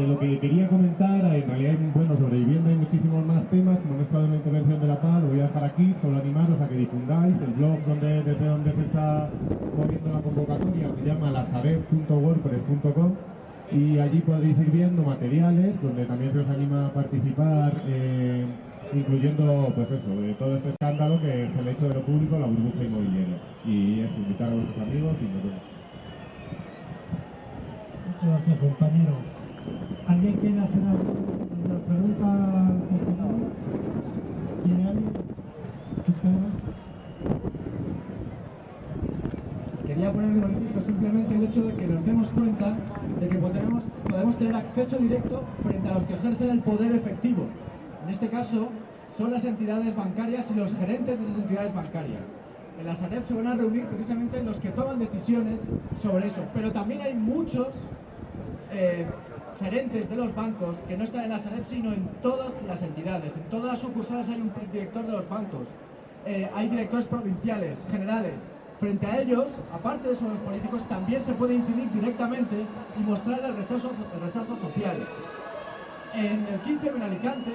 de lo que quería comentar, en realidad, bueno, sobre vivienda hay muchísimos más temas, como no he estado en la intervención de la PAL, lo voy a dejar aquí, solo animaros a que difundáis el blog desde donde se está moviendo la convocatoria, se llama lasareb.wordpress.com, y allí podréis ir viendo materiales donde también se os anima a participar, incluyendo pues eso, de todo este escándalo que es el hecho de lo público, la burbuja inmobiliaria. Y es invitar a vuestros amigos y nos vemos. Muchas gracias, compañero. ¿Alguien quiere hacer alguna pregunta al compañero? ¿Quiere alguien? Quería poner de manifiesto simplemente el hecho de que nos demos cuenta de que podemos tener acceso directo frente a los que ejercen el poder efectivo. En este caso, son las entidades bancarias y los gerentes de esas entidades bancarias. En la Sareb se van a reunir precisamente los que toman decisiones sobre eso, pero también hay muchos gerentes de los bancos que no están en la Sareb, sino en todas las entidades. En todas las sucursales hay un director de los bancos, hay directores provinciales, generales. Frente a ellos, aparte de eso, los políticos, también se puede incidir directamente y mostrar el rechazo social. En el 15 en Alicante,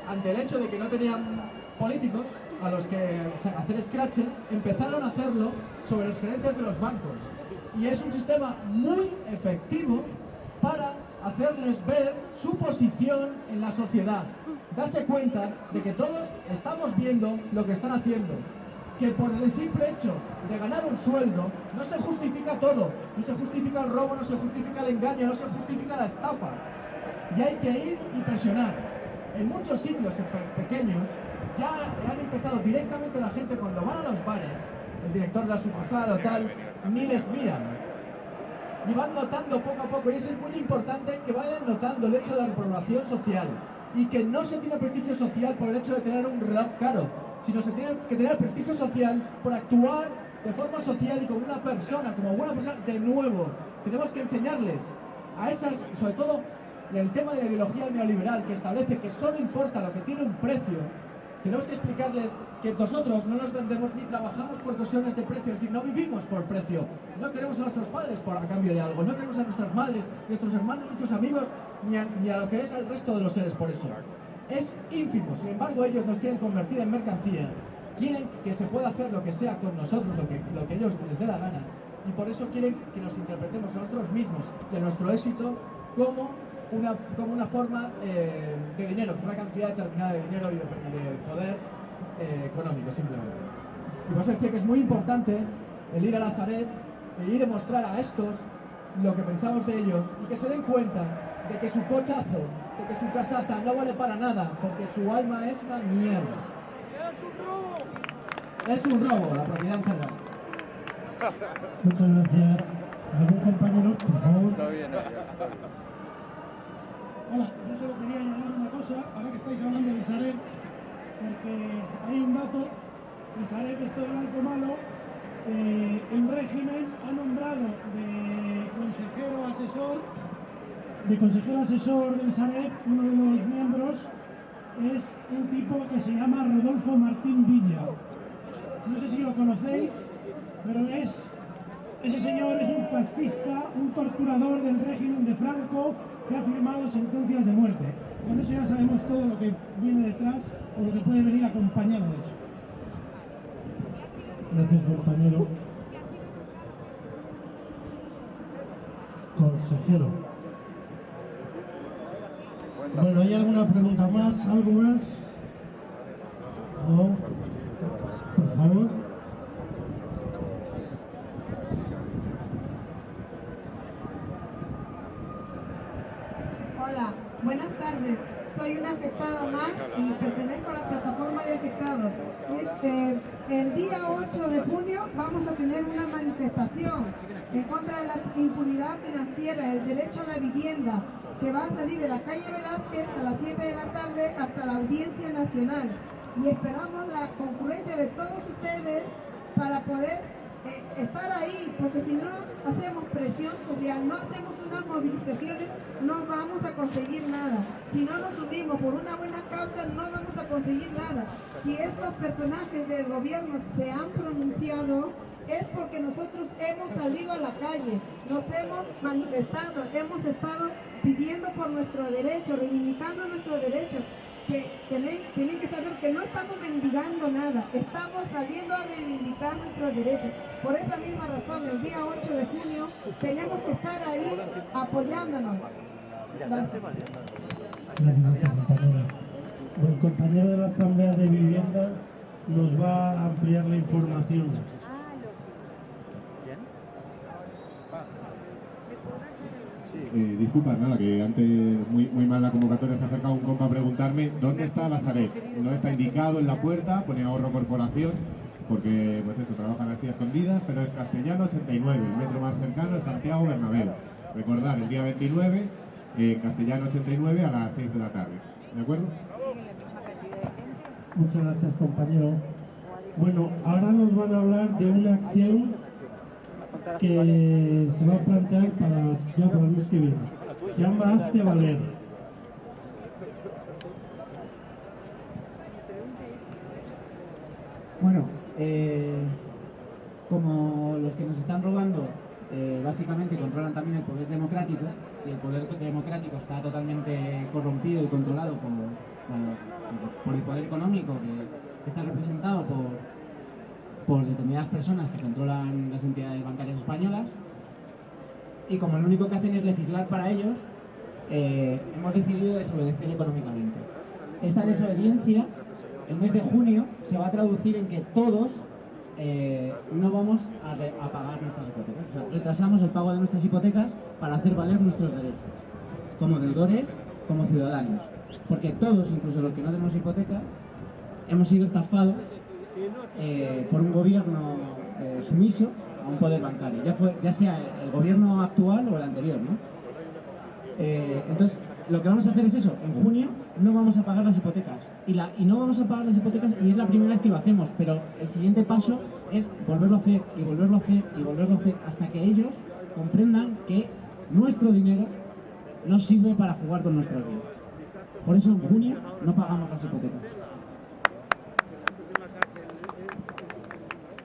ante el hecho de que no tenían políticos a los que hacer escrache, empezaron a hacerlo sobre los gerentes de los bancos. Y es un sistema muy efectivo para hacerles ver su posición en la sociedad. Darse cuenta de que todos estamos viendo lo que están haciendo. Que por el simple hecho de ganar un sueldo no se justifica todo. No se justifica el robo, no se justifica el engaño, no se justifica la estafa. Y hay que ir y presionar. En muchos sitios pequeños ya han empezado directamente la gente cuando van a los bares, el director de la sucursal o tal, ni les miran. Y van notando poco a poco, y eso es muy importante, que vayan notando el hecho de la reprobación social. Y que no se tiene prestigio social por el hecho de tener un reloj caro, sino se tiene que tener prestigio social por actuar de forma social y como una persona, como buena persona. De nuevo, tenemos que enseñarles a esas, sobre todo el tema de la ideología neoliberal, que establece que solo importa lo que tiene un precio. Tenemos que explicarles que nosotros no nos vendemos ni trabajamos por cuestiones de precio, es decir, no vivimos por precio. No queremos a nuestros padres a cambio de algo, no queremos a nuestras madres, nuestros hermanos, nuestros amigos, ni a lo que es al resto de los seres por eso. Es ínfimo, sin embargo ellos nos quieren convertir en mercancía, quieren que se pueda hacer lo que sea con nosotros, lo que ellos les dé la gana, y por eso quieren que nos interpretemos a nosotros mismos y a nuestro éxito como una forma de dinero, una cantidad determinada de dinero y de poder económico, simplemente. Y por eso decía que es muy importante el ir a la Sareb, el ir a mostrar a estos lo que pensamos de ellos y que se den cuenta de que su cochazo, de que su casaza no vale para nada, porque su alma es una mierda. Es un robo la propiedad en general. Muchas gracias. ¿Algún compañero, por favor? Está bien. Hola, yo solo quería añadir una cosa, ahora que estáis hablando de Sareb, porque hay un dato, el Sareb, esto de blanco malo, el régimen ha nombrado de consejero asesor del Sareb, uno de los miembros es un tipo que se llama Rodolfo Martín Villa. No sé si lo conocéis, pero ese señor es un fascista, un torturador del régimen de Franco que ha firmado sentencias de muerte. Con eso ya sabemos todo lo que viene detrás o lo que puede venir acompañado de eso. Gracias, compañero. Consejero. Bueno, ¿hay alguna pregunta más? ¿Algo más? No. Por favor. Hola, buenas tardes. Soy una afectada más y pertenezco a la plataforma de afectados. El día 8 de junio vamos a tener una manifestación en contra de la impunidad financiera, el derecho a la vivienda, que va a salir de la calle Velázquez a las 7 de la tarde hasta la Audiencia Nacional. Y esperamos la concurrencia de todos ustedes para poder estar ahí, porque si no hacemos presión social, no hacemos unas movilizaciones, no vamos a conseguir nada. Si no nos unimos por una buena causa, no vamos a conseguir nada. Si estos personajes del gobierno se han pronunciado, es porque nosotros hemos salido a la calle, nos hemos manifestado, hemos estado pidiendo por nuestros derechos, reivindicando nuestros derechos, que tienen que saber que no estamos mendigando nada, estamos saliendo a reivindicar nuestros derechos. Por esa misma razón, el día 8 de junio tenemos que estar ahí apoyándonos. Gracias. Gracias, compañera. El compañero de la Asamblea de Vivienda nos va a ampliar la información. Disculpa, nada, que antes muy mal la convocatoria, se ha acercado un compa a preguntarme dónde está la Sareb. No está indicado en la puerta, pone Ahorro Corporación, porque pues eso, trabajan así a escondidas, pero es Castellano 89, el metro más cercano es Santiago Bernabéu. Recordar, el día 29, Castellano 89 a las 6 de la tarde. ¿De acuerdo? Muchas gracias, compañero. Bueno, ahora nos van a hablar de una acción que se va a plantear para el mes que viene. Se llama Hazte Valer. Bueno, como los que nos están robando básicamente controlan también el poder democrático, y el poder democrático está totalmente corrompido y controlado por el poder económico que está representado por determinadas personas que controlan las entidades bancarias españolas, y como lo único que hacen es legislar para ellos, hemos decidido desobedecer económicamente. Esta desobediencia, el mes de junio, se va a traducir en que todos no vamos a pagar nuestras hipotecas. O sea, retrasamos el pago de nuestras hipotecas para hacer valer nuestros derechos, como deudores, como ciudadanos. Porque todos, incluso los que no tenemos hipoteca, hemos sido estafados por un gobierno sumiso a un poder bancario, ya sea el gobierno actual o el anterior, ¿no? Entonces, lo que vamos a hacer es eso. En junio no vamos a pagar las hipotecas y no vamos a pagar las hipotecas, y es la primera vez que lo hacemos, pero el siguiente paso es volverlo a hacer y volverlo a hacer y volverlo a hacer hasta que ellos comprendan que nuestro dinero no sirve para jugar con nuestras vidas. Por eso en junio no pagamos las hipotecas.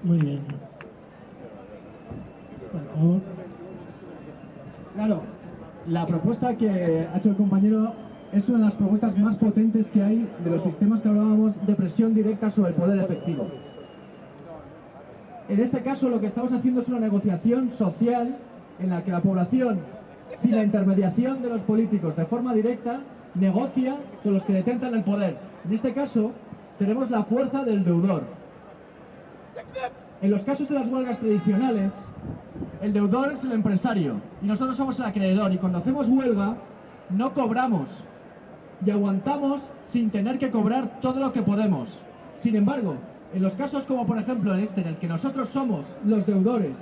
Muy bien. Por favor. Claro, la propuesta que ha hecho el compañero es una de las propuestas más potentes que hay de los sistemas que hablábamos de presión directa sobre el poder efectivo. En este caso lo que estamos haciendo es una negociación social en la que la población, sin la intermediación de los políticos de forma directa, negocia con los que detentan el poder. En este caso tenemos la fuerza del deudor. En los casos de las huelgas tradicionales, el deudor es el empresario y nosotros somos el acreedor, y cuando hacemos huelga no cobramos y aguantamos sin tener que cobrar todo lo que podemos. Sin embargo, en los casos como por ejemplo en el que nosotros somos los deudores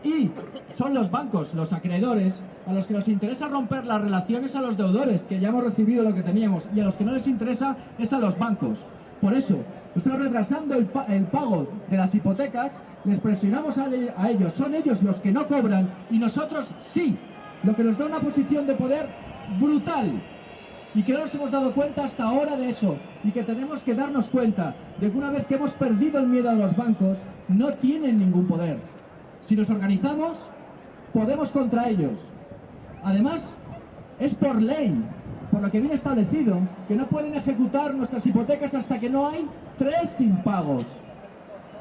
y son los bancos los acreedores, a los que nos interesa romper las relaciones a los deudores, que ya hemos recibido lo que teníamos, y a los que no les interesa es a los bancos. Por eso, estamos retrasando el pago de las hipotecas, les presionamos a ellos, son ellos los que no cobran y nosotros sí, lo que nos da una posición de poder brutal. Y que no nos hemos dado cuenta hasta ahora de eso, y que tenemos que darnos cuenta de que una vez que hemos perdido el miedo a los bancos, no tienen ningún poder. Si nos organizamos, podemos contra ellos. Además, es por ley, por lo que viene establecido, que no pueden ejecutar nuestras hipotecas hasta que no hay 3 impagos.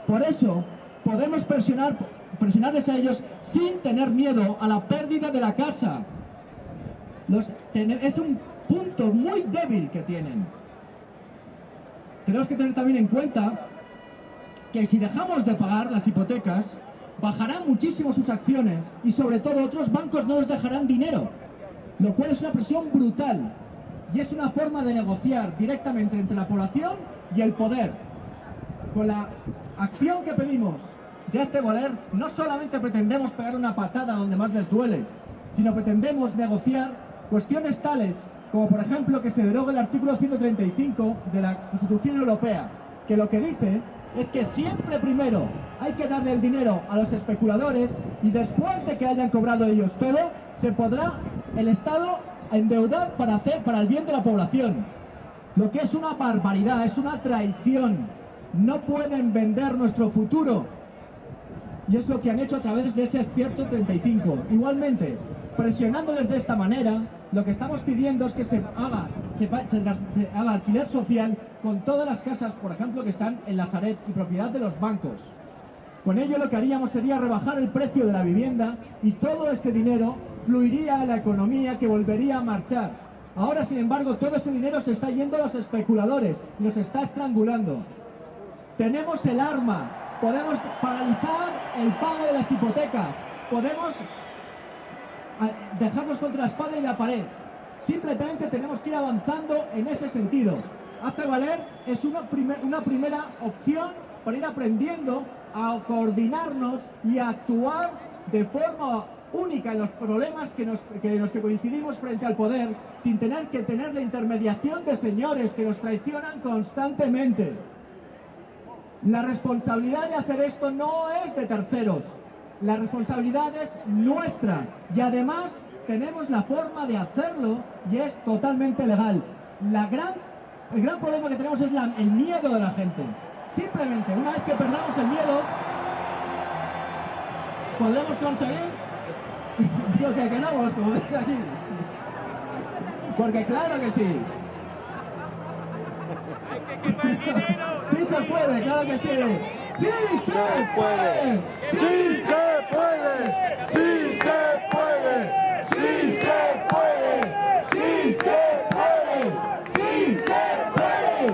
Por eso, podemos presionarles a ellos sin tener miedo a la pérdida de la casa. Es un punto muy débil que tienen. Tenemos que tener también en cuenta que si dejamos de pagar las hipotecas, bajarán muchísimo sus acciones y sobre todo otros bancos no nos dejarán dinero, lo cual es una presión brutal y es una forma de negociar directamente entre la población y el poder. Con la acción que pedimos de Hazte Valer, no solamente pretendemos pegar una patada donde más les duele, sino pretendemos negociar cuestiones tales como por ejemplo que se derogue el artículo 135 de la Constitución Europea, que lo que dice es que siempre primero hay que darle el dinero a los especuladores y después de que hayan cobrado ellos todo, se podrá el Estado endeudar para el bien de la población. Lo que es una barbaridad, es una traición. No pueden vender nuestro futuro. Y es lo que han hecho a través de ese 135. Igualmente, presionándoles de esta manera, lo que estamos pidiendo es que se haga alquiler social con todas las casas, por ejemplo, que están en la Sareb y propiedad de los bancos. Con ello lo que haríamos sería rebajar el precio de la vivienda y todo ese dinero fluiría a la economía, que volvería a marchar. Ahora, sin embargo, todo ese dinero se está yendo a los especuladores, nos está estrangulando. Tenemos el arma, podemos paralizar el pago de las hipotecas, podemos dejarnos contra la espada y la pared. Simplemente tenemos que ir avanzando en ese sentido. Hazte valer es una primera opción para ir aprendiendo a coordinarnos y a actuar de forma única en los problemas que los que coincidimos frente al poder, sin tener que tener la intermediación de señores que nos traicionan constantemente. La responsabilidad de hacer esto no es de terceros, la responsabilidad es nuestra y además tenemos la forma de hacerlo y es totalmente legal. El gran problema que tenemos es el miedo de la gente. Simplemente, una vez que perdamos el miedo, podremos conseguir lo que queramos, como dice aquí. Porque claro que sí. ¡Sí se puede, claro que sí! ¡Sí se puede! ¡Sí se puede! ¡Sí se puede! ¡Sí se puede! ¡Sí se puede! ¡Sí se puede!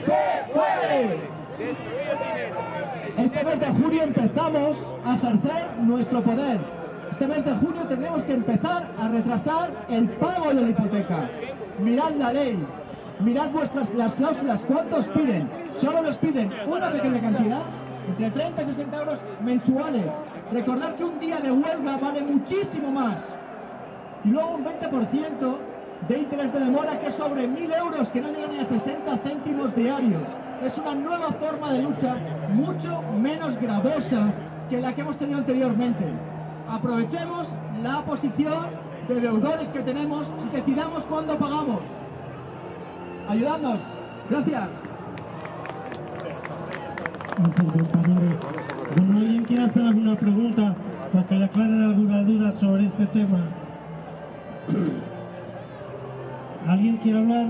¡Se puede! Este mes de junio empezamos a ejercer nuestro poder. Este mes de junio tendremos que empezar a retrasar el pago de la hipoteca. Mirad la ley, mirad las cláusulas, ¿cuántos piden? Solo nos piden una pequeña cantidad, entre 30 y 60 euros mensuales. Recordad que un día de huelga vale muchísimo más. Y luego un 20% de interés de demora, que es sobre 1.000 euros, que no llegan ni a 60 céntimos diarios. Es una nueva forma de lucha mucho menos gravosa que la que hemos tenido anteriormente. Aprovechemos la posición de deudores que tenemos y decidamos cuándo pagamos. Ayudadnos. Gracias. Bueno, ¿alguien quiere hacer alguna pregunta para que le aclaren alguna duda sobre este tema? ¿Alguien quiere hablar?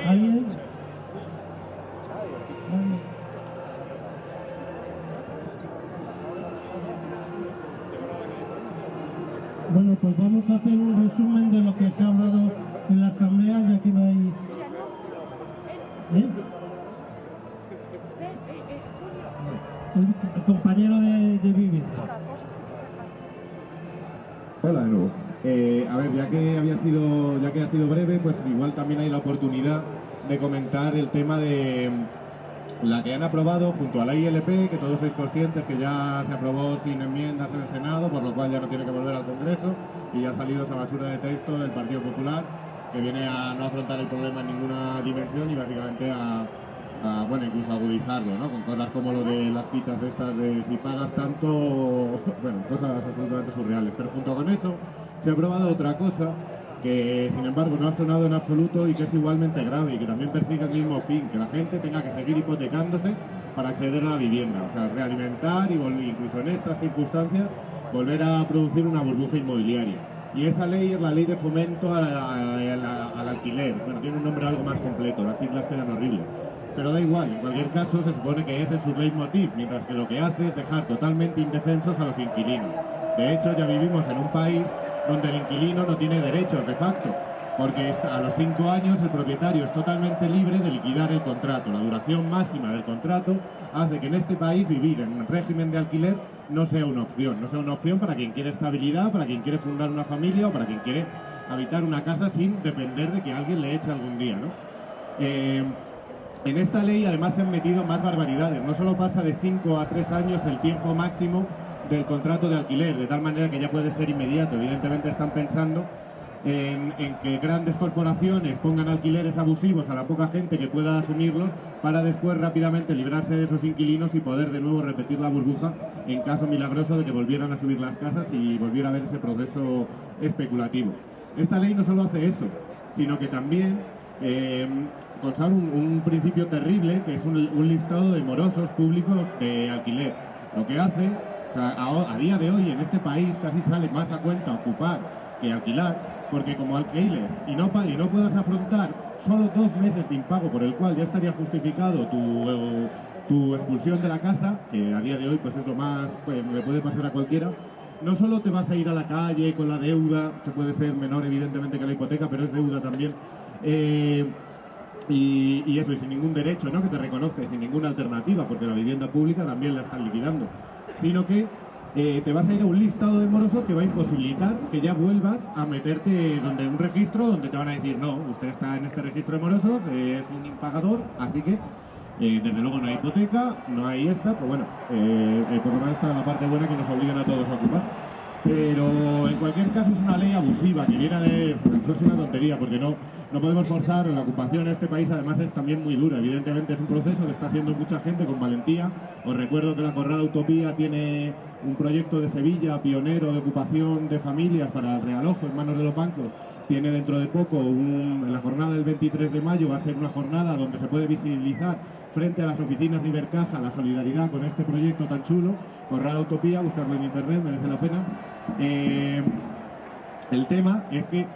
¿Alguien? Bueno, pues vamos a hacer un resumen de lo que se ha hablado en la asamblea, ya que no hay... El compañero de vivienda. Hola de nuevo. A ver, ya que ha sido breve, pues igual también hay la oportunidad de comentar el tema de la que han aprobado junto a la ILP, que todos sois conscientes que ya se aprobó sin enmiendas en el Senado, por lo cual ya no tiene que volver al Congreso y ya ha salido esa basura de texto del Partido Popular, que viene a no afrontar el problema en ninguna dimensión y básicamente bueno, incluso agudizarlo, ¿no? Con cosas como lo de las citas de estas de si pagas tanto, bueno, cosas absolutamente surreales. Pero junto con eso se ha aprobado otra cosa que sin embargo no ha sonado en absoluto y que es igualmente grave y que también persigue el mismo fin, que la gente tenga que seguir hipotecándose para acceder a la vivienda, o sea, realimentar y incluso en estas circunstancias volver a producir una burbuja inmobiliaria. Y esa ley es la ley de fomento al alquiler. Bueno, tiene un nombre algo más completo, las siglas quedan horribles. Pero da igual, en cualquier caso se supone que ese es su leitmotiv, mientras que lo que hace es dejar totalmente indefensos a los inquilinos. De hecho, ya vivimos en un país donde el inquilino no tiene derechos de facto, porque a los 5 años el propietario es totalmente libre de liquidar el contrato. La duración máxima del contrato hace que en este país vivir en un régimen de alquiler no sea una opción para quien quiere estabilidad, para quien quiere fundar una familia o para quien quiere habitar una casa sin depender de que alguien le eche algún día, ¿no? En esta ley además se han metido más barbaridades. No solo pasa de 5 a 3 años el tiempo máximo del contrato de alquiler, de tal manera que ya puede ser inmediato. Evidentemente están pensando en que grandes corporaciones pongan alquileres abusivos a la poca gente que pueda asumirlos para después rápidamente librarse de esos inquilinos y poder de nuevo repetir la burbuja en caso milagroso de que volvieran a subir las casas y volviera a haber ese proceso especulativo. Esta ley no solo hace eso, sino que también causar un principio terrible, que es un listado de morosos públicos de alquiler. Lo que hace, o sea, a día de hoy en este país casi sale más a cuenta ocupar que alquilar, porque como alquiles y no puedas afrontar solo 2 meses de impago, por el cual ya estaría justificado tu expulsión de la casa, que a día de hoy pues es lo más, pues, le puede pasar a cualquiera. No solo te vas a ir a la calle con la deuda, que puede ser menor evidentemente que la hipoteca, pero es deuda también, y eso, y sin ningún derecho, ¿no?, que te reconozca, y sin ninguna alternativa, porque la vivienda pública también la están liquidando, sino que te vas a ir a un listado de morosos que va a imposibilitar que ya vuelvas a meterte donde un registro donde te van a decir, no, usted está en este registro de morosos, es un impagador, así que desde luego no hay hipoteca, no hay esta, pues bueno, por lo menos está la parte buena que nos obligan a todos a ocupar. Pero en cualquier caso es una ley abusiva que viene de... Eso es una tontería, porque no podemos forzar la ocupación en este país, además es también muy dura. Evidentemente es un proceso que está haciendo mucha gente con valentía. Os recuerdo que la Corrada Utopía tiene un proyecto de Sevilla, pionero de ocupación de familias para el realojo en manos de los bancos. Tiene dentro de poco, en la jornada del 23 de mayo, va a ser una jornada donde se puede visibilizar frente a las oficinas de Ibercaja la solidaridad con este proyecto tan chulo. Corrada Utopía, buscarlo en internet, merece la pena. El tema es que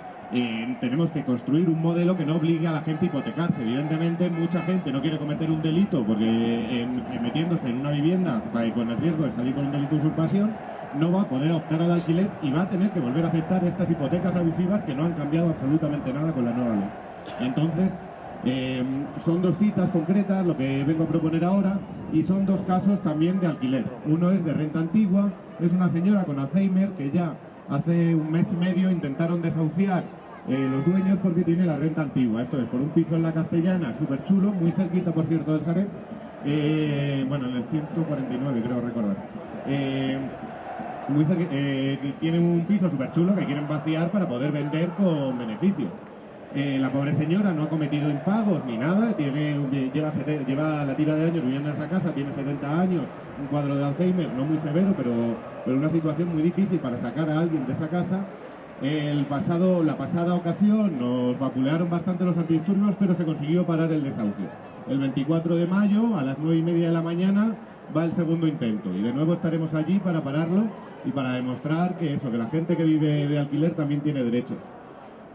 tenemos que construir un modelo que no obligue a la gente a hipotecarse. Evidentemente mucha gente no quiere cometer un delito porque metiéndose en una vivienda con el riesgo de salir con un delito de usurpación, no va a poder optar al alquiler y va a tener que volver a aceptar estas hipotecas abusivas que no han cambiado absolutamente nada con la nueva ley. Entonces, son 2 citas concretas lo que vengo a proponer ahora, y son 2 casos también de alquiler. Uno es de renta antigua, es una señora con Alzheimer que ya hace 1 mes y medio intentaron desahuciar los dueños porque tiene la renta antigua. Esto es por un piso en la Castellana, súper chulo, muy cerquita por cierto del Sareb, bueno, en el 149 creo recordar. Tienen un piso súper chulo que quieren vaciar para poder vender con beneficio. La pobre señora no ha cometido impagos ni nada, lleva la tira de años viviendo en esa casa, tiene 70 años, un cuadro de Alzheimer, no muy severo, pero una situación muy difícil para sacar a alguien de esa casa. La pasada ocasión nos vapulearon bastante los antidisturbios, pero se consiguió parar el desahucio. El 24 de mayo, a las 9:30 de la mañana, va el segundo intento, y de nuevo estaremos allí para pararlo y para demostrar que la gente que vive de alquiler también tiene derechos.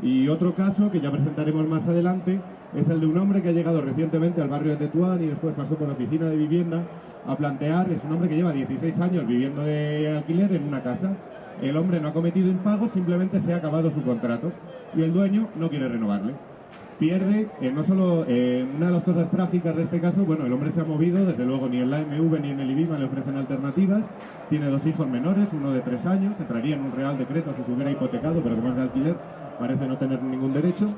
Y otro caso que ya presentaremos más adelante es el de un hombre que ha llegado recientemente al barrio de Tetuán y después pasó por la oficina de vivienda a plantear, es un hombre que lleva 16 años viviendo de alquiler en una casa. El hombre no ha cometido impagos, simplemente se ha acabado su contrato y el dueño no quiere renovarle. Pierde, no solo una de las cosas trágicas de este caso, bueno, el hombre se ha movido, desde luego ni en la AMV ni en el IBIMA le ofrecen alternativas, tiene 2 hijos menores, uno de 3 años, entraría en un real decreto si se hubiera hipotecado, pero como es de alquiler, parece no tener ningún derecho.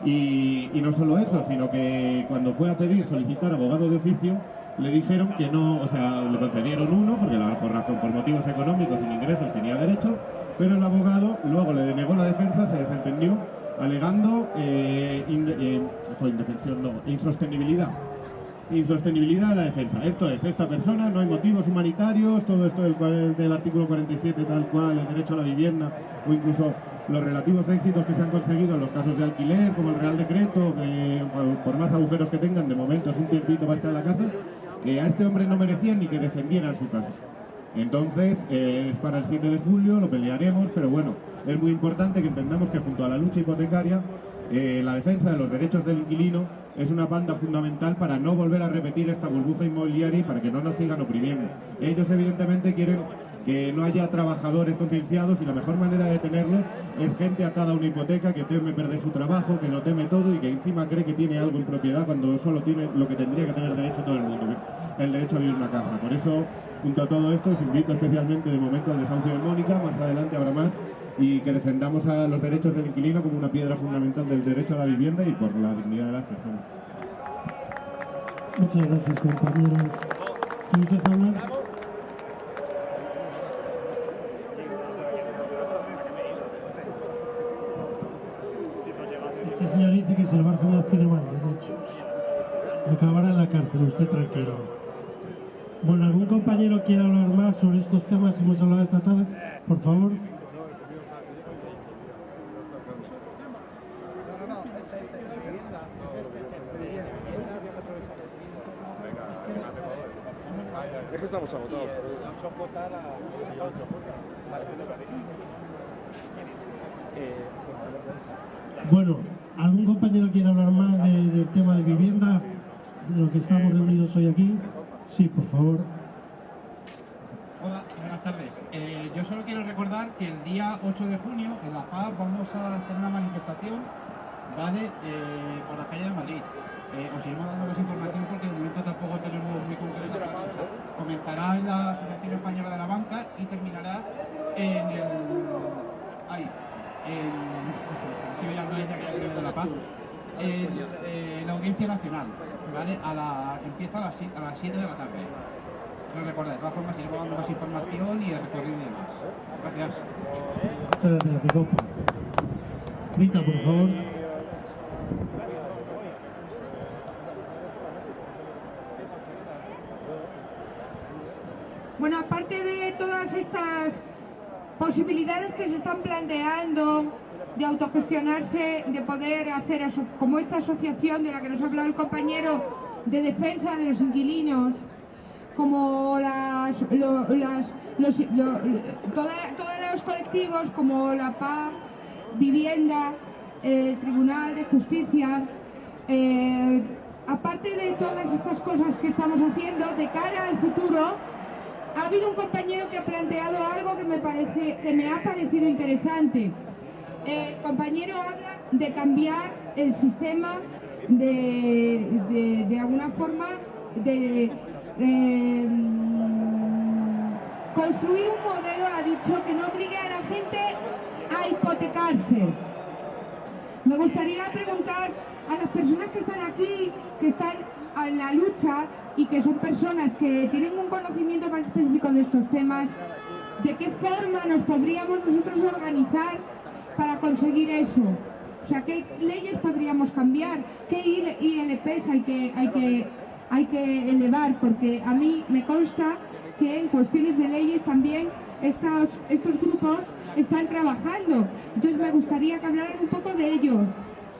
Y no solo eso, sino que cuando fue a solicitar abogado de oficio, le dijeron que no, o sea, le concedieron uno, porque por motivos económicos sin ingresos tenía derecho, pero el abogado luego le denegó la defensa, se desentendió, alegando insostenibilidad de la defensa. Esto es, esta persona no hay motivos humanitarios, todo esto del artículo 47 tal cual, el derecho a la vivienda, o incluso los relativos éxitos que se han conseguido en los casos de alquiler, como el Real Decreto, que por más agujeros que tengan, de momento es un tiempito para estar en la casa, a este hombre no merecía ni que defendieran su casa. Entonces, es para el 7 de julio, lo pelearemos, pero bueno, es muy importante que entendamos que junto a la lucha hipotecaria, la defensa de los derechos del inquilino es una banda fundamental para no volver a repetir esta burbuja inmobiliaria y para que no nos sigan oprimiendo. Ellos evidentemente quieren que no haya trabajadores concienciados y la mejor manera de tenerlos es gente atada a una hipoteca que teme perder su trabajo, que lo teme todo y que encima cree que tiene algo en propiedad cuando solo tiene lo que tendría que tener derecho todo el mundo, que es el derecho a vivir en una casa. Por eso, junto a todo esto, os invito especialmente de momento al desahucio de Mónica, más adelante habrá más, y que defendamos a los derechos del inquilino como una piedra fundamental del derecho a la vivienda y por la dignidad de las personas. Muchas gracias, compañero. ¿Quién se habla? Este señor dice que si el Bárcenas tiene más derechos. Acabará en la cárcel, usted tranquilo. Bueno, ¿algún compañero quiere hablar más sobre estos temas que hemos hablado esta tarde? Por favor. que estamos agotados. Bueno, ¿algún compañero quiere hablar más del tema de vivienda, de lo que estamos reunidos hoy aquí? Sí, por favor. Hola, buenas tardes. Yo solo quiero recordar que el día 8 de junio en La Paz vamos a hacer una manifestación, ¿vale? Por la calle de Madrid. Os iremos dando más información porque de momento tampoco tenemos muy concreta la fecha. Comenzará en la Asociación Española de la Banca y terminará en el... estoy mirando ella que ya creo de La Paz. En la Audiencia Nacional, ¿vale? Empieza a las 7 de la tarde. No recuerda, de todas formas iremos dando más información y el recorrido y demás. Gracias. Muchas gracias, Picopo. Rita, por favor. Bueno, aparte de todas estas posibilidades que se están planteando de autogestionarse, de poder hacer como esta asociación de la que nos ha hablado el compañero de defensa de los inquilinos, como todos los colectivos como la PAC, Vivienda, el Tribunal de Justicia, aparte de todas estas cosas que estamos haciendo de cara al futuro, ha habido un compañero que ha planteado algo que me ha parecido interesante. El compañero habla de cambiar el sistema de alguna forma de construir un modelo, ha dicho, que no obligue a la gente a hipotecarse. Me gustaría preguntar a las personas que están aquí, que están en la lucha y que son personas que tienen un conocimiento más específico de estos temas, ¿de qué forma nos podríamos nosotros organizar para conseguir eso? O sea, ¿qué leyes podríamos cambiar? ¿Qué ILPs hay que elevar? Porque a mí me consta que en cuestiones de leyes también estos grupos están trabajando. Entonces me gustaría que hablaran un poco de ello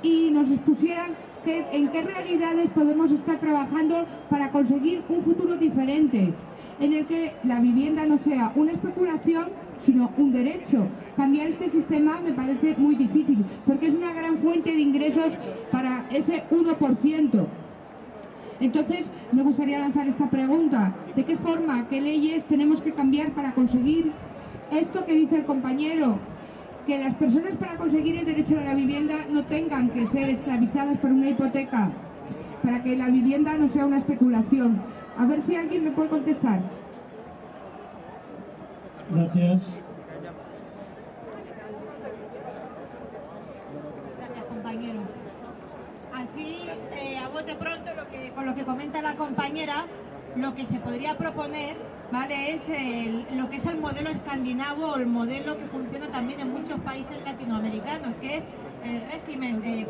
y nos expusieran en qué realidades podemos estar trabajando para conseguir un futuro diferente, en el que la vivienda no sea una especulación, sino un derecho. Cambiar este sistema me parece muy difícil, porque es una gran fuente de ingresos para ese 1%. Entonces, me gustaría lanzar esta pregunta: ¿de qué forma, qué leyes tenemos que cambiar para conseguir esto que dice el compañero? Que las personas, para conseguir el derecho a la vivienda, no tengan que ser esclavizadas por una hipoteca, para que la vivienda no sea una especulación. A ver si alguien me puede contestar. Gracias. Gracias, compañero. Así, a bote pronto, con lo que comenta la compañera, lo que se podría proponer, ¿vale?, es lo que es el modelo escandinavo, o el modelo que funciona también en muchos países latinoamericanos, que es el régimen de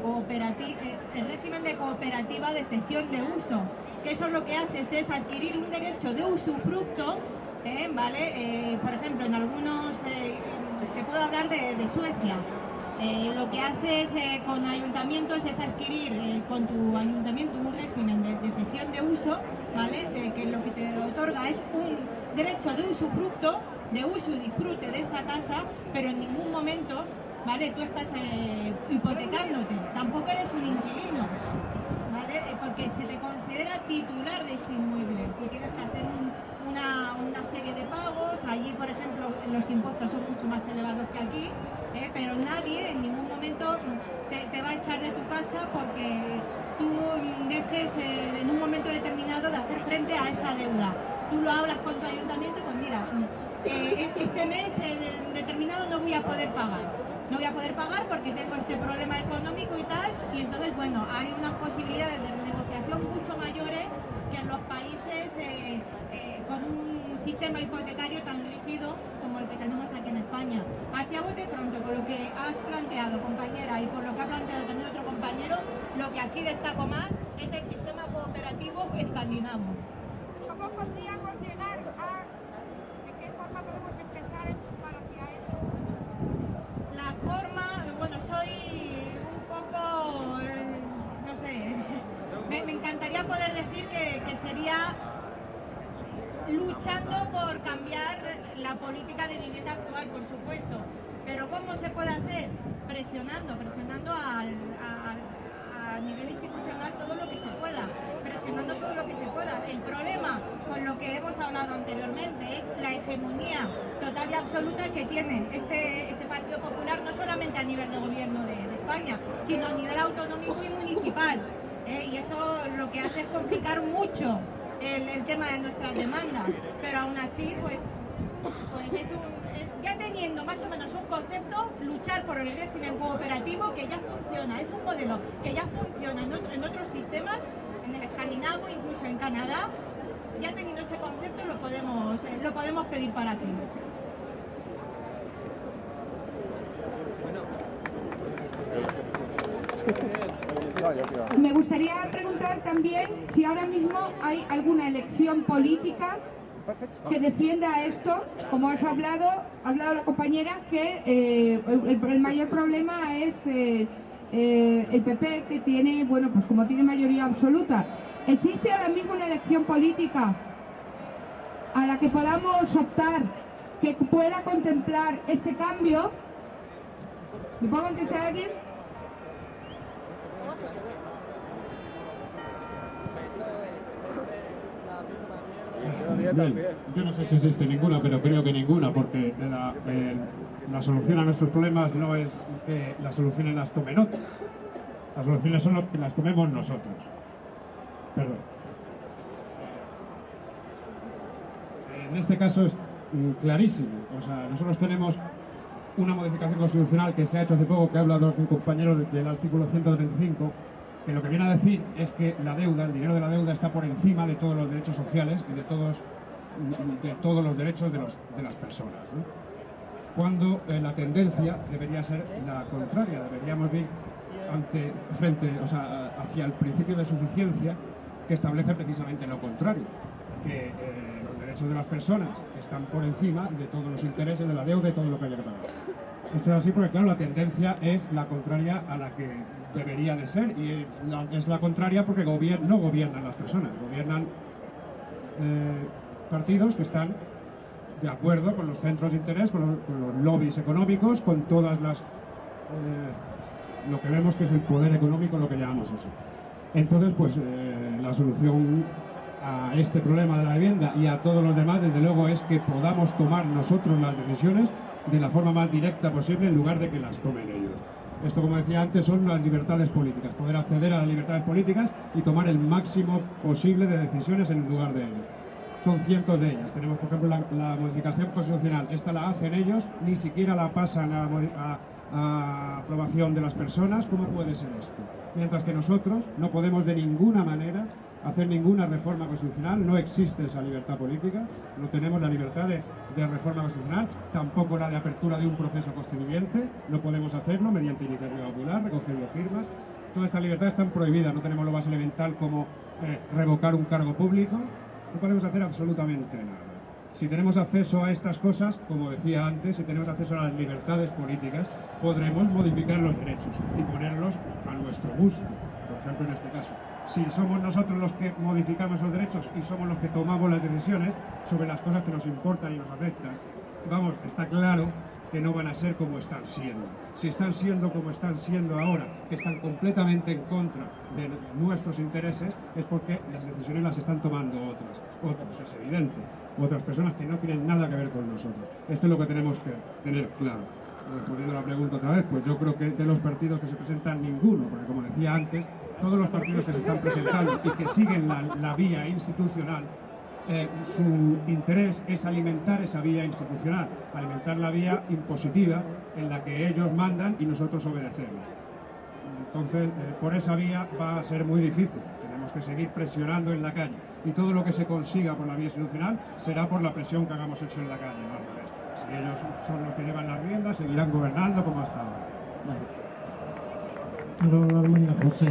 cooperativa de cesión de uso, que eso lo que haces es adquirir un derecho de usufructo, ¿vale? Por ejemplo, en algunos, te puedo hablar de Suecia. Lo que haces con ayuntamientos es adquirir con tu ayuntamiento un régimen de cesión de uso, ¿vale? Que lo que te otorga es un derecho de usufructo, de uso y disfrute de esa casa, pero en ningún momento, ¿vale?, tú estás hipotecándote, tampoco eres un inquilino, ¿vale? Porque se te considera titular de ese inmueble. Tú tienes que hacer una serie de pagos. Allí, por ejemplo, los impuestos son mucho más elevados que aquí, pero nadie en ningún momento te va a echar de tu casa porque tú dejes en un momento determinado de hacer frente a esa deuda. Tú lo hablas con tu ayuntamiento, pues mira, este mes determinado no voy a poder pagar. No voy a poder pagar porque tengo este problema económico y tal, y entonces, bueno, hay unas posibilidades de renegociación mucho mayores que en los países con un sistema hipotecario tan rígido como el que tenemos aquí en España. Así a bote pronto, con lo que has planteado, compañera, y por lo que ha planteado también otro compañero, lo que así destaco más es el sistema cooperativo escandinavo. ¿Cómo podríamos llegar a... ¿De qué forma podemos empezar a empujar hacia eso? La forma, bueno, soy un poco, no sé, me encantaría poder decir que sería luchando por cambiar la política de vivienda actual, por supuesto. Pero ¿cómo se puede hacer? Presionando a nivel institucional todo lo que se pueda, presionando todo lo que se pueda. El problema, con lo que hemos hablado anteriormente, es la hegemonía total y absoluta que tiene este Partido Popular, no solamente a nivel de gobierno de España, sino a nivel autonómico y municipal. Y eso lo que hace es complicar mucho el tema de nuestras demandas, pero aún así, pues ya teniendo más o menos un concepto, luchar por el régimen cooperativo que ya funciona, es un modelo que ya funciona en otros sistemas, en el escandinavo, incluso en Canadá. Ya teniendo ese concepto lo podemos pedir para aquí. Me gustaría preguntar también si ahora mismo hay alguna elección política que defienda esto. Como ha hablado la compañera, que el mayor problema es el PP, que tiene, bueno, pues como tiene mayoría absoluta. ¿Existe ahora mismo una elección política a la que podamos optar, que pueda contemplar este cambio? ¿Me puedo contestar a alguien? Bien, yo no sé si existe ninguna, pero creo que ninguna, porque la solución a nuestros problemas no es que las soluciones las tomen otros. Las soluciones son que las tomemos nosotros. Perdón. En este caso es clarísimo. O sea, nosotros tenemos una modificación constitucional que se ha hecho hace poco, que ha hablado un compañero del artículo 135, que lo que viene a decir es que la deuda, el dinero de la deuda, está por encima de todos los derechos sociales y de todos los derechos de las personas, ¿no? Cuando la tendencia debería ser la contraria, deberíamos ir hacia el principio de suficiencia, que establece precisamente lo contrario, que los derechos de las personas están por encima de todos los intereses de la deuda y todo lo que haya que pagar. Esto es así porque, claro, la tendencia es la contraria a la que debería de ser, y es la contraria porque no gobiernan las personas, gobiernan partidos que están de acuerdo con los centros de interés, con los lobbies económicos, con todas las... lo que vemos que es el poder económico, lo que llamamos eso. Entonces, pues la solución a este problema de la vivienda y a todos los demás, desde luego, es que podamos tomar nosotros las decisiones de la forma más directa posible, en lugar de que las tomen ellos. Esto, como decía antes, son las libertades políticas, poder acceder a las libertades políticas y tomar el máximo posible de decisiones en lugar de ellos. Son cientos de ellas. Tenemos, por ejemplo, la modificación constitucional. Esta la hacen ellos, ni siquiera la pasan a aprobación de las personas. ¿Cómo puede ser esto? Mientras que nosotros no podemos de ninguna manera hacer ninguna reforma constitucional, no existe esa libertad política, no tenemos la libertad de reforma constitucional, tampoco la de apertura de un proceso constituyente, no podemos hacerlo mediante iniciativa popular, recogiendo firmas. Todas estas libertades están prohibidas, no tenemos lo más elemental como revocar un cargo público, no podemos hacer absolutamente nada. Si tenemos acceso a estas cosas, como decía antes, si tenemos acceso a las libertades políticas, podremos modificar los derechos y ponerlos a nuestro gusto, por ejemplo en este caso. Si somos nosotros los que modificamos esos derechos y somos los que tomamos las decisiones sobre las cosas que nos importan y nos afectan, vamos, está claro que no van a ser como están siendo. Si están siendo como están siendo ahora, que están completamente en contra de nuestros intereses, es porque las decisiones las están tomando otros, es evidente. Otras personas que no tienen nada que ver con nosotros. Esto es lo que tenemos que tener claro. Respondiendo a la pregunta otra vez, pues yo creo que de los partidos que se presentan, ninguno, porque como decía antes, todos los partidos que se están presentando y que siguen la vía institucional, su interés es alimentar esa vía institucional, alimentar la vía impositiva en la que ellos mandan y nosotros obedecemos. Entonces, por esa vía va a ser muy difícil. Tenemos que seguir presionando en la calle y todo lo que se consiga por la vía institucional será por la presión que hagamos hecho en la calle, ¿no? Si ellos son los que llevan las riendas, seguirán gobernando como hasta ahora. José.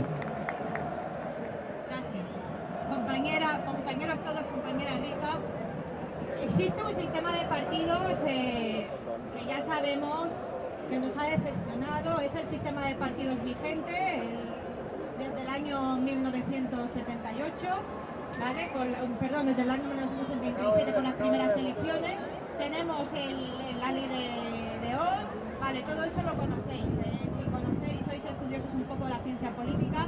Gracias. Compañeros todos, compañera Rita, existe un sistema de partidos que ya sabemos que nos ha decepcionado, es el sistema de partidos vigente desde el año 1978, ¿vale? Desde el año 1977 con las primeras elecciones. Tenemos la ley de ON, vale, todo eso lo conocéis. Si conocéis, sois estudiosos un poco de la ciencia política,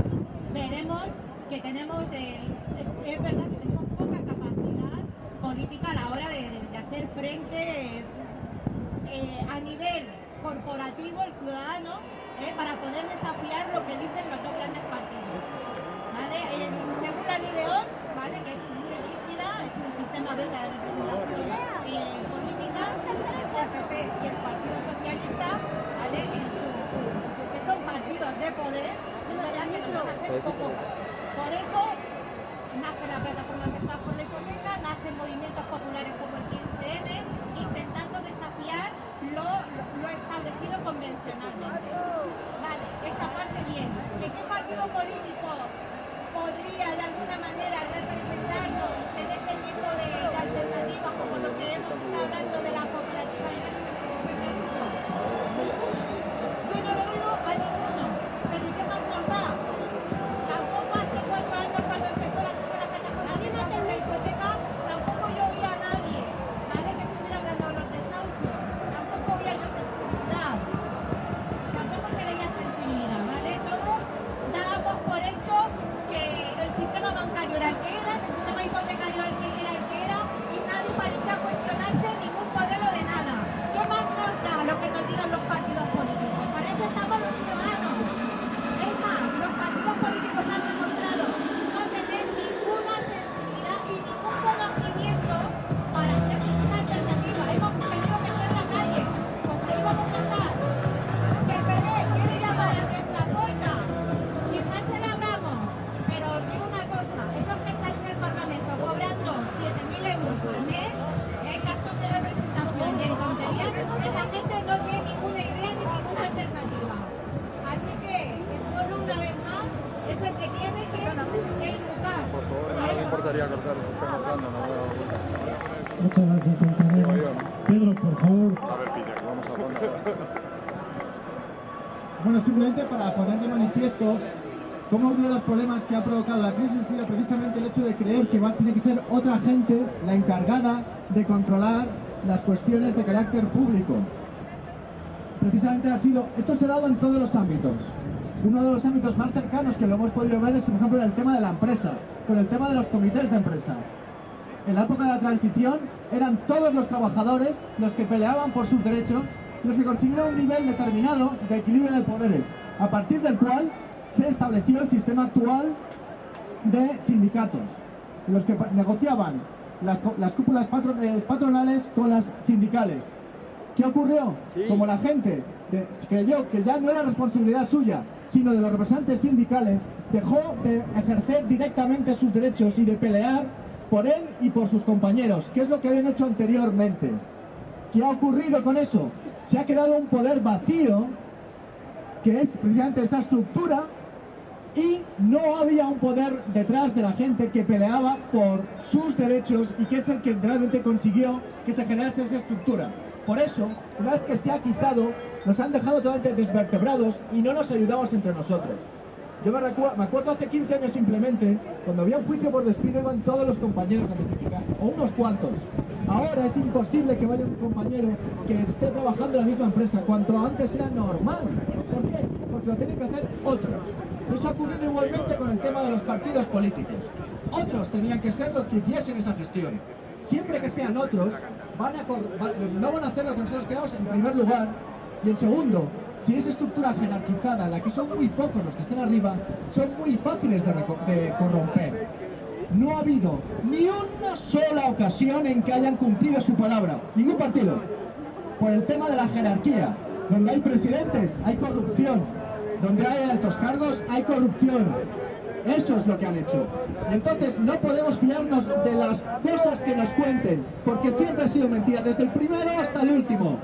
veremos que tenemos, es verdad que tenemos poca capacidad política a la hora de hacer frente a nivel corporativo, el ciudadano, para poder desafiar lo que dicen los dos grandes partidos. ¿Vale? Según la ley de ON, ¿vale? Que es muy rígida, es un sistema de representación política, el PP y el Partido Socialista, ¿vale? Que son partidos de poder, es verdad que nos hacen poco caso. Por eso nace la plataforma Afectados por la Hipoteca, nacen movimientos populares como el 15M, intentando desafiar lo establecido convencionalmente. Vale, esa parte bien. ¿Qué partido político podría de alguna manera representarnos en ese tipo de alternativas como lo que hemos estado hablando de la cooperativa y la Yo no lo oigo a ninguno, pero ¿y qué más nos da? Tampoco hace 4 años cuando empezó la plataforma de la hipoteca, tampoco yo oía a nadie, ¿vale? Que estuviera hablando de los desahucios, tampoco oía yo sensibilidad, tampoco se veía sensibilidad, ¿vale? Todos dábamos por hecho que el sistema bancario era el que era, el sistema hipotecario era el que era, y nadie parecía cuestionarse ningún modelo de nada. ¿Qué más nos da lo que nos digan los partidos políticos? Para eso estamos los ciudadanos. Es más, los partidos políticos han demostrado no tener ninguna sensibilidad y ningún conocimiento para hacer ninguna alternativa. Hemos tenido que estar en la calle, pues ahí vamos a estar. Que el PP quiere llamar a nuestra puerta, quizás celebramos, pero os digo una cosa, esos que estáis en el Parlamento cobrando 7.000 euros al mes, gastos de representación y de tonterías, esa gente no tiene ninguna idea ni ninguna alternativa. Así que, solo una vez más, es el que tiene que educar. No me importaría cortar, se está cortando, no veo. Muchas gracias, compañero. Pedro, por favor. A ver, pilla, que vamos a poner. Bueno, simplemente para poner de manifiesto cómo uno de los problemas que ha provocado la crisis ha sido precisamente el hecho de creer que tiene que ser otra gente la encargada de controlar las cuestiones de carácter público. Precisamente esto se ha dado en todos los ámbitos. Uno de los ámbitos más cercanos que lo hemos podido ver es, por ejemplo, en el tema de la empresa, con el tema de los comités de empresa. En la época de la transición eran todos los trabajadores los que peleaban por sus derechos, los que consiguieron un nivel determinado de equilibrio de poderes, a partir del cual se estableció el sistema actual de sindicatos, los que negociaban las cúpulas patronales con las sindicales. ¿Qué ocurrió? Sí. Como la gente creyó que ya no era responsabilidad suya, sino de los representantes sindicales, dejó de ejercer directamente sus derechos y de pelear por él y por sus compañeros, que es lo que habían hecho anteriormente. ¿Qué ha ocurrido con eso? Se ha quedado un poder vacío, que es precisamente esa estructura, y no había un poder detrás de la gente que peleaba por sus derechos y que es el que realmente consiguió que se generase esa estructura. Por eso, una vez que se ha quitado, nos han dejado totalmente desvertebrados y no nos ayudamos entre nosotros. Yo me acuerdo hace 15 años simplemente, cuando había un juicio por despido iban todos los compañeros a testificar, o unos cuantos. Ahora es imposible que vaya un compañero que esté trabajando en la misma empresa, cuanto antes era normal. ¿Por qué? Porque lo tienen que hacer otros. Eso ha ocurrido igualmente con el tema de los partidos políticos. Otros tenían que ser los que hiciesen esa gestión. Siempre que sean otros, no van a hacer lo que nosotros queramos en primer lugar, y en segundo, si es estructura jerarquizada, en la que son muy pocos los que están arriba, son muy fáciles de corromper. No ha habido ni una sola ocasión en que hayan cumplido su palabra, ningún partido, por el tema de la jerarquía. Donde hay presidentes, hay corrupción. Donde hay altos cargos, hay corrupción. Eso es lo que han hecho. Entonces no podemos fiarnos de las cosas que nos cuenten, porque siempre ha sido mentira, desde el primero hasta el último.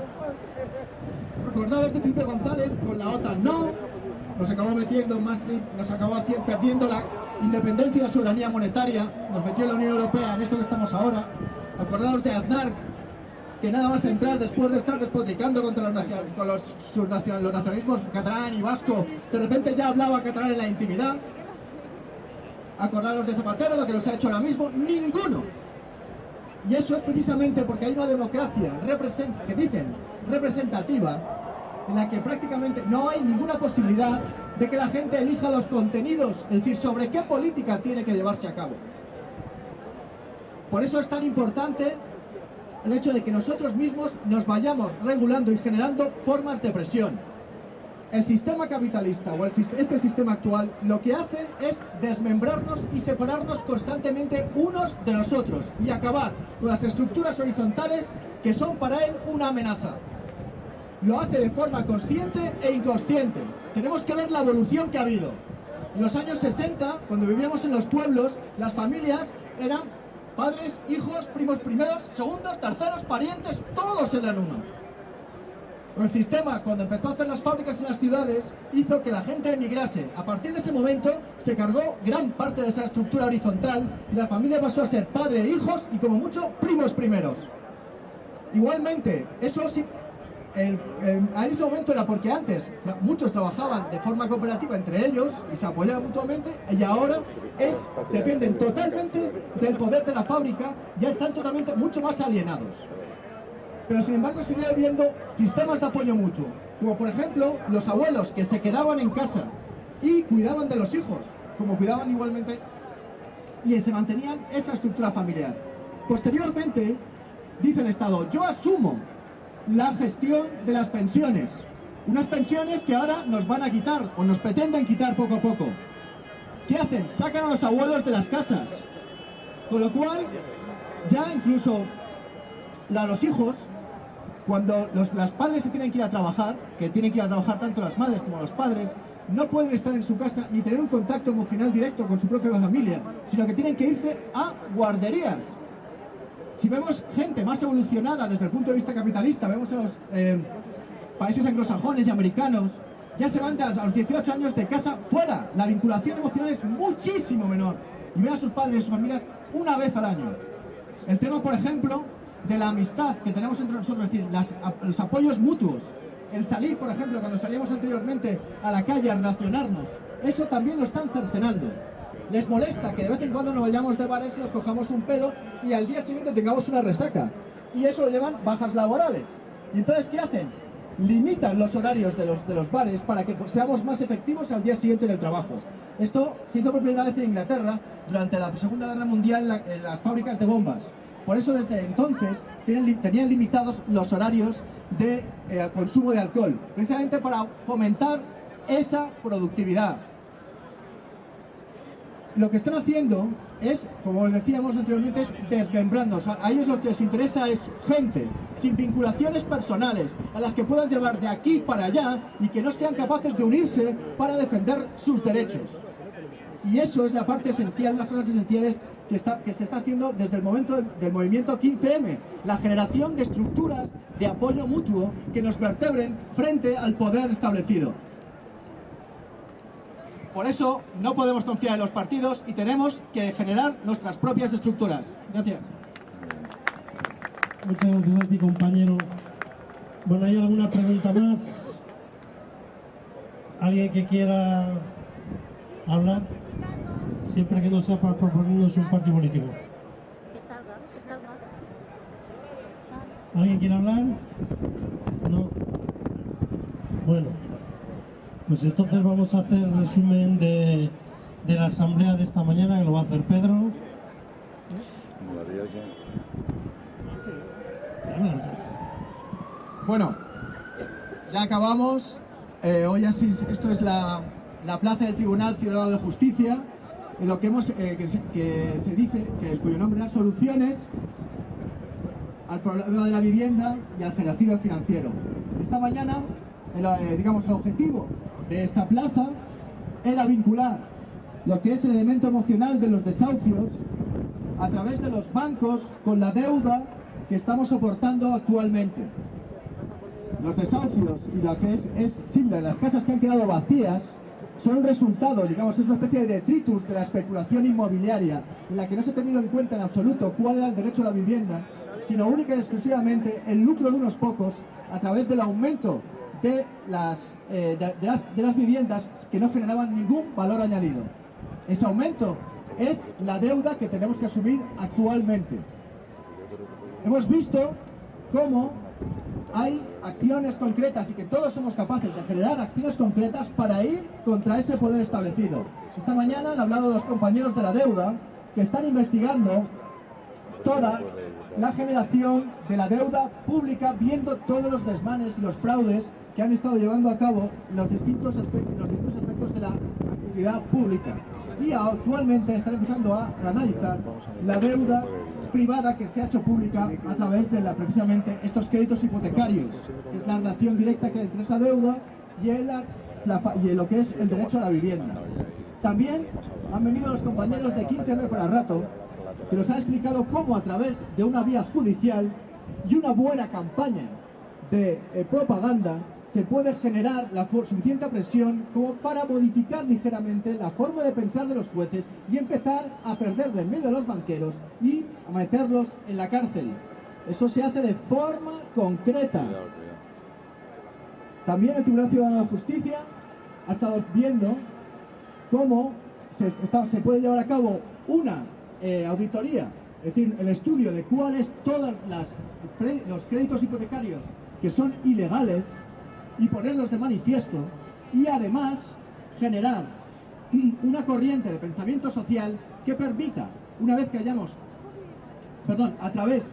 Acordados de Felipe González, con la OTAN no, nos acabó metiendo en Maastricht, nos acabó perdiendo la independencia y la soberanía monetaria, nos metió en la Unión Europea en esto que estamos ahora. Acordados de Aznar, que nada más entrar, después de estar despotricando contra los nacionalismos, catalán y vasco, de repente ya hablaba catalán en la intimidad. Acordaros de Zapatero, lo que nos ha hecho ahora mismo, ninguno. Y eso es precisamente porque hay una democracia que dicen representativa, en la que prácticamente no hay ninguna posibilidad de que la gente elija los contenidos, es decir, sobre qué política tiene que llevarse a cabo. Por eso es tan importante el hecho de que nosotros mismos nos vayamos regulando y generando formas de presión. El sistema capitalista o este sistema actual lo que hace es desmembrarnos y separarnos constantemente unos de los otros y acabar con las estructuras horizontales que son para él una amenaza. Lo hace de forma consciente e inconsciente. Tenemos que ver la evolución que ha habido. En los años 60, cuando vivíamos en los pueblos, las familias eran padres, hijos, primos primeros, segundos, terceros, parientes, todos eran uno. El sistema, cuando empezó a hacer las fábricas en las ciudades, hizo que la gente emigrase. A partir de ese momento se cargó gran parte de esa estructura horizontal y la familia pasó a ser padre e hijos y como mucho primos primeros. Igualmente, eso sí, en ese momento era porque antes muchos trabajaban de forma cooperativa entre ellos y se apoyaban mutuamente, y ahora dependen totalmente del poder de la fábrica, ya están totalmente mucho más alienados. Pero sin embargo sigue habiendo sistemas de apoyo mutuo, como por ejemplo los abuelos que se quedaban en casa y cuidaban de los hijos, como cuidaban igualmente, y se mantenían esa estructura familiar. Posteriormente, dice el Estado, yo asumo la gestión de las pensiones, unas pensiones que ahora nos van a quitar o nos pretenden quitar poco a poco. ¿Qué hacen? Sacan a los abuelos de las casas, con lo cual ya incluso los hijos, cuando los padres se tienen que ir a trabajar, que tienen que ir a trabajar tanto las madres como los padres, no pueden estar en su casa ni tener un contacto emocional directo con su propia familia, sino que tienen que irse a guarderías. Si vemos gente más evolucionada desde el punto de vista capitalista, vemos a los países anglosajones y americanos, ya se van a los 18 años de casa fuera. La vinculación emocional es muchísimo menor. Y ven a sus padres y sus familias una vez al año. El tema, por ejemplo, de la amistad que tenemos entre nosotros, es decir, los apoyos mutuos, el salir, por ejemplo, cuando salíamos anteriormente a la calle a relacionarnos, eso también lo están cercenando. Les molesta que de vez en cuando nos vayamos de bares y nos cojamos un pedo y al día siguiente tengamos una resaca, y eso lo llevan bajas laborales. Y entonces, ¿qué hacen? Limitan los horarios de los bares para que seamos más efectivos al día siguiente en el trabajo. Esto se hizo por primera vez en Inglaterra durante la Segunda Guerra Mundial en las fábricas de bombas. Por eso desde entonces tenían limitados los horarios de consumo de alcohol, precisamente para fomentar esa productividad. Lo que están haciendo es, como decíamos anteriormente, es desmembrarnos. A ellos lo que les interesa es gente sin vinculaciones personales, a las que puedan llevar de aquí para allá y que no sean capaces de unirse para defender sus derechos. Y eso es la parte esencial, las cosas esenciales que se está haciendo desde el momento del movimiento 15M, la generación de estructuras de apoyo mutuo que nos vertebren frente al poder establecido. Por eso no podemos confiar en los partidos y tenemos que generar nuestras propias estructuras. Gracias. Muchas gracias a ti, compañero. Bueno, ¿hay alguna pregunta más? ¿Alguien que quiera hablar? Siempre que no sea para proponernos un partido político. ¿Alguien quiere hablar? No. Bueno, pues entonces vamos a hacer el resumen de la asamblea de esta mañana, que lo va a hacer Pedro. Bueno, ya acabamos. Hoy así, esto es la plaza del Tribunal Ciudadano de Justicia, en lo que hemos que se dice cuyo nombre era Soluciones al problema de la vivienda y al genocidio financiero. Esta mañana, el objetivo de esta plaza era vincular lo que es el elemento emocional de los desahucios a través de los bancos con la deuda que estamos soportando actualmente. Los desahucios y lo que es simple, las casas que han quedado vacías, son el resultado, digamos, es una especie de detritus de la especulación inmobiliaria, en la que no se ha tenido en cuenta en absoluto cuál era el derecho a la vivienda, sino única y exclusivamente el lucro de unos pocos a través del aumento de las viviendas que no generaban ningún valor añadido. Ese aumento es la deuda que tenemos que asumir actualmente. Hemos visto cómo hay acciones concretas y que todos somos capaces de generar acciones concretas para ir contra ese poder establecido. Esta mañana han hablado los compañeros de la deuda que están investigando toda la generación de la deuda pública, viendo todos los desmanes y los fraudes que han estado llevando a cabo los distintos aspectos de la actividad pública. Y actualmente están empezando a analizar la deuda privada que se ha hecho pública a través de precisamente estos créditos hipotecarios, que es la relación directa que hay entre esa deuda y lo que es el derecho a la vivienda. También han venido los compañeros de 15M para rato, que nos han explicado cómo a través de una vía judicial y una buena campaña de propaganda se puede generar la suficiente presión como para modificar ligeramente la forma de pensar de los jueces y empezar a perderle en medio de los banqueros y a meterlos en la cárcel. Eso se hace de forma concreta. También el Tribunal Ciudadano de Justicia ha estado viendo cómo se puede llevar a cabo una auditoría, es decir, el estudio de cuáles todos los créditos hipotecarios que son ilegales y ponerlos de manifiesto, y además generar una corriente de pensamiento social que permita, una vez que a través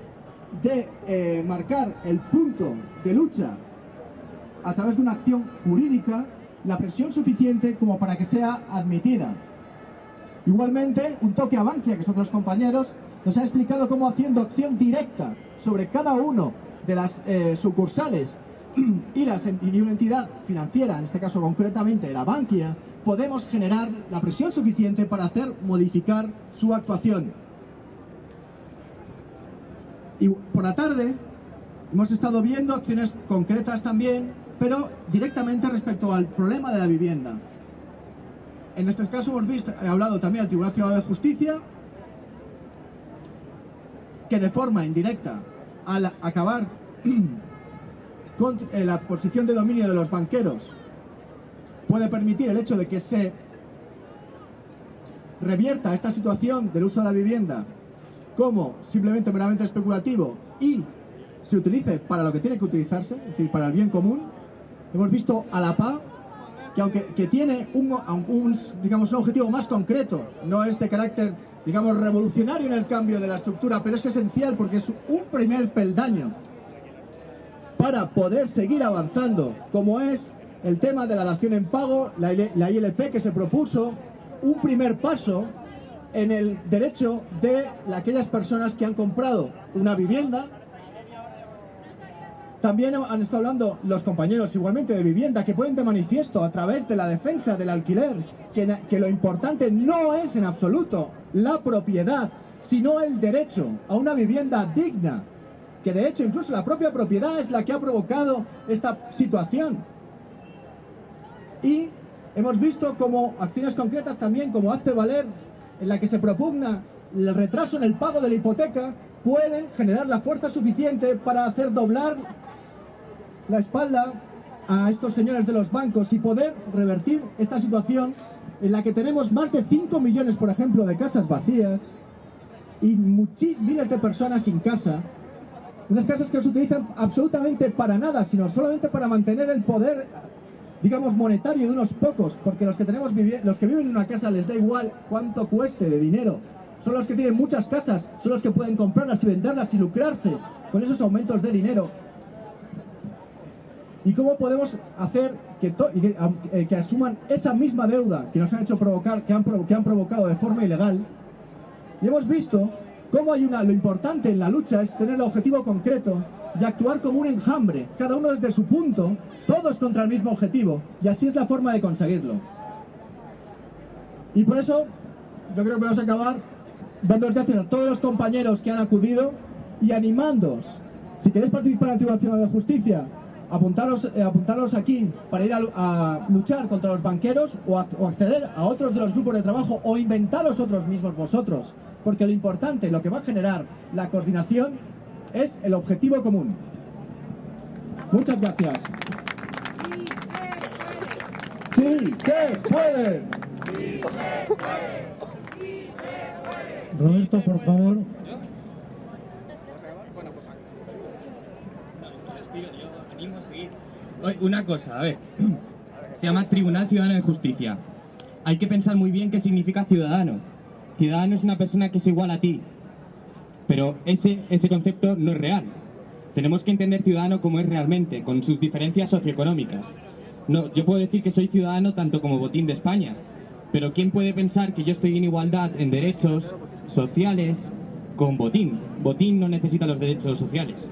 de marcar el punto de lucha a través de una acción jurídica, la presión suficiente como para que sea admitida. Igualmente, un toque a Bankia, que son otros compañeros, nos ha explicado cómo haciendo acción directa sobre cada uno de las sucursales y una entidad financiera, en este caso concretamente la Bankia, podemos generar la presión suficiente para modificar su actuación. Y por la tarde hemos estado viendo acciones concretas también, pero directamente respecto al problema de la vivienda. En este caso he hablado también al Tribunal Ciudadano de Justicia, que de forma indirecta, al acabar con la posición de dominio de los banqueros, puede permitir el hecho de que se revierta esta situación del uso de la vivienda como simplemente meramente especulativo y se utilice para lo que tiene que utilizarse, es decir, para el bien común. Hemos visto a la PA que tiene un objetivo más concreto, no es de carácter, revolucionario en el cambio de la estructura, pero es esencial porque es un primer peldaño para poder seguir avanzando, como es el tema de la dación en pago, la ILP que se propuso, un primer paso en el derecho de aquellas personas que han comprado una vivienda. También han estado hablando los compañeros igualmente de vivienda, que ponen de manifiesto a través de la defensa del alquiler que lo importante no es en absoluto la propiedad, sino el derecho a una vivienda digna, que de hecho incluso la propia propiedad es la que ha provocado esta situación. Y hemos visto como acciones concretas también, como Hazte Valer, en la que se propugna el retraso en el pago de la hipoteca, pueden generar la fuerza suficiente para hacer doblar la espalda a estos señores de los bancos y poder revertir esta situación en la que tenemos más de 5 millones, por ejemplo, de casas vacías y miles de personas sin casa. Unas casas que no se utilizan absolutamente para nada, sino solamente para mantener el poder, monetario de unos pocos, porque los que viven en una casa les da igual cuánto cueste de dinero. Son los que tienen muchas casas, son los que pueden comprarlas y venderlas y lucrarse con esos aumentos de dinero. ¿Y cómo podemos hacer que asuman esa misma deuda que nos han hecho provocar, que han provocado de forma ilegal? Y hemos visto cómo lo importante en la lucha es tener el objetivo concreto y actuar como un enjambre, cada uno desde su punto, todos contra el mismo objetivo, y así es la forma de conseguirlo. Y por eso yo creo que vamos a acabar dando gracias a todos los compañeros que han acudido y animándoos. Si queréis participar en el Tribunal Ciudadano de Justicia, apuntaros aquí para ir a luchar contra los banqueros o acceder a otros de los grupos de trabajo o inventaros otros mismos vosotros, porque lo importante, lo que va a generar la coordinación es el objetivo común. Muchas gracias. ¡Sí se puede! ¡Sí se puede! ¡Sí se puede! Roberto, por favor. Una cosa, a ver. Se llama Tribunal Ciudadano de Justicia. Hay que pensar muy bien qué significa ciudadano. Ciudadano es una persona que es igual a ti. Pero ese concepto no es real. Tenemos que entender ciudadano como es realmente, con sus diferencias socioeconómicas. No, yo puedo decir que soy ciudadano tanto como botín de España, pero ¿quién puede pensar que yo estoy en igualdad en derechos sociales con botín? Botín no necesita los derechos sociales.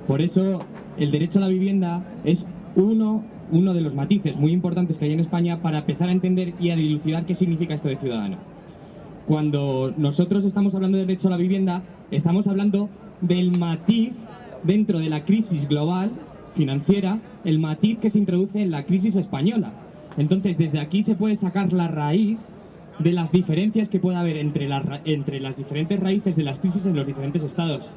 Por eso, el derecho a la vivienda es uno de los matices muy importantes que hay en España para empezar a entender y a dilucidar qué significa esto de ciudadano. Cuando nosotros estamos hablando de derecho a la vivienda, estamos hablando del matiz dentro de la crisis global financiera, el matiz que se introduce en la crisis española. Entonces, desde aquí se puede sacar la raíz de las diferencias que puede haber entre las diferentes raíces de las crisis en los diferentes estados.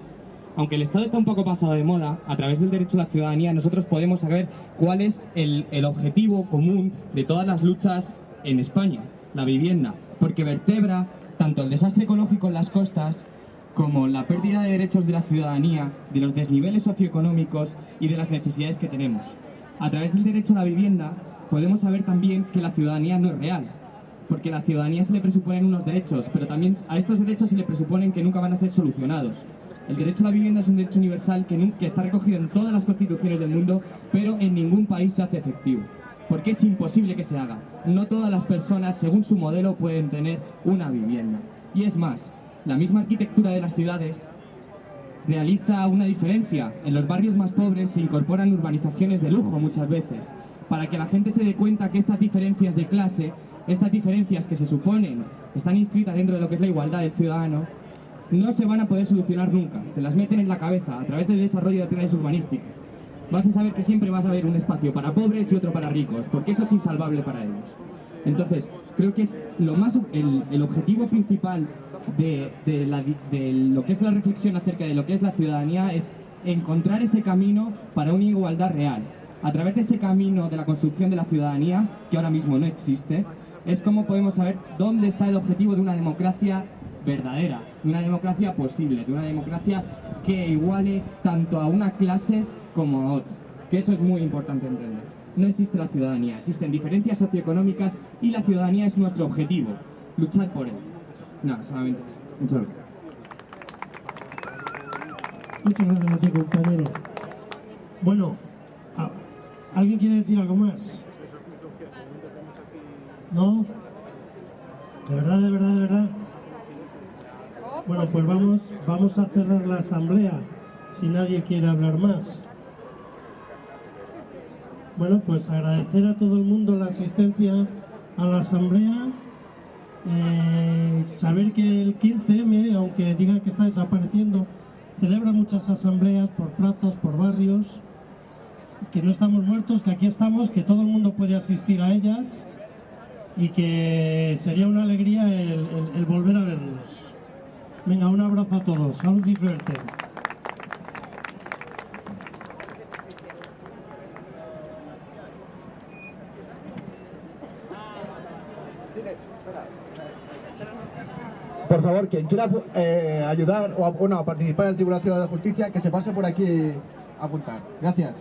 Aunque el Estado está un poco pasado de moda, a través del derecho a la ciudadanía nosotros podemos saber cuál es el objetivo común de todas las luchas en España, la vivienda, porque vertebra tanto el desastre ecológico en las costas como la pérdida de derechos de la ciudadanía, de los desniveles socioeconómicos y de las necesidades que tenemos. A través del derecho a la vivienda podemos saber también que la ciudadanía no es real, porque a la ciudadanía se le presuponen unos derechos, pero también a estos derechos se le presuponen que nunca van a ser solucionados. El derecho a la vivienda es un derecho universal que está recogido en todas las constituciones del mundo, pero en ningún país se hace efectivo, porque es imposible que se haga. No todas las personas, según su modelo, pueden tener una vivienda. Y es más, la misma arquitectura de las ciudades realiza una diferencia. En los barrios más pobres se incorporan urbanizaciones de lujo muchas veces, para que la gente se dé cuenta que estas diferencias de clase, estas diferencias que se suponen están inscritas dentro de lo que es la igualdad del ciudadano, no se van a poder solucionar nunca. Te las meten en la cabeza a través del desarrollo de planes urbanísticos. Vas a saber que siempre vas a haber un espacio para pobres y otro para ricos, porque eso es insalvable para ellos. Entonces, creo que es el objetivo principal de lo que es la reflexión acerca de lo que es la ciudadanía es encontrar ese camino para una igualdad real. A través de ese camino de la construcción de la ciudadanía, que ahora mismo no existe, es como podemos saber dónde está el objetivo de una democracia verdadera, de una democracia posible, de una democracia que iguale tanto a una clase como a otra. Que eso es muy importante entender. No existe la ciudadanía, existen diferencias socioeconómicas y la ciudadanía es nuestro objetivo, luchar por él. Nada, solamente eso. Muchas gracias. Muchas gracias a ti, compañero. Bueno, ¿alguien quiere decir algo más? ¿No? ¿De verdad, de verdad, de verdad? Bueno, pues vamos a cerrar la asamblea, si nadie quiere hablar más. Bueno, pues agradecer a todo el mundo la asistencia a la asamblea. Saber que el 15M, aunque digan que está desapareciendo, celebra muchas asambleas por plazas, por barrios, que no estamos muertos, que aquí estamos, que todo el mundo puede asistir a ellas y que sería una alegría el volver a vernos. Venga, un abrazo a todos, salud y suerte. Por favor, quien quiera ayudar o a participar en el Tribunal Ciudadano de Justicia, que se pase por aquí a apuntar. Gracias.